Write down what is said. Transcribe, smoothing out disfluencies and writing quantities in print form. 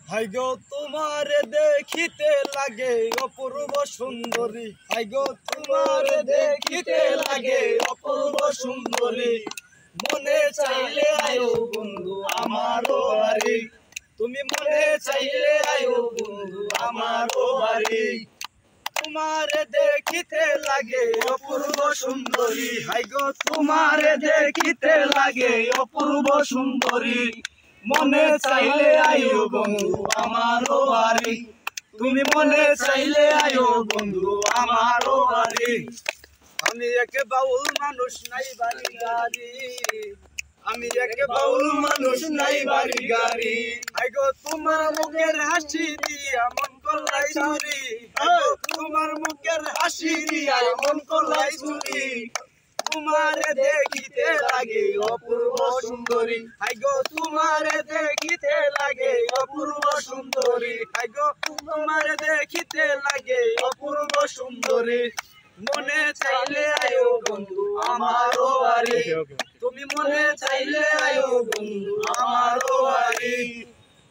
High গো তোমারে দেখিতে লাগে অপূর্ব সুন্দরী, হাই গো তোমারে দেখিতে লাগে অপূর্ব সুন্দরী। মনে চাইলে আয়ো বন্ধু আমারও বাড়ি, তুমি মনে চাইলে আয়ো বন্ধু আমারও বাড়ি। তোমারে দেখিতে লাগে অপূর্ব সুন্দরী, হাই গো তোমারে দেখিতে লাগে অপূর্ব সুন্দরী। মনে চাইলে আয়ো বন্ধু আমারও বাড়ি, তুমি মনে চাইলে আয়ো বন্ধু আমারও বাড়ি। আমি একে বাউল মানুষ নাই বাড়ি গাড়ি, আমি একে বাউল মানুষ নাই বাড়ি গাড়ি। হাই গো তোমার মুখের হাসি দিয়া মন করলাই চুরি, তোমার মুখের হাসি দিয়া মন করলাই চুরি। তোমারে দেখিতে লাগে অপূর্ব সুন্দরী, হাই গো তোমারে দেখিতে লাগে অপূর্ব সুন্দরী, হাই গো তোমারে দেখিতে লাগে অপূর্ব সুন্দরী। মনে চাইলে আয়ো বন্ধু আমারও বাড়ি, তুমি মনে চাইলে আয়ো বন্ধু আমারও বাড়ি।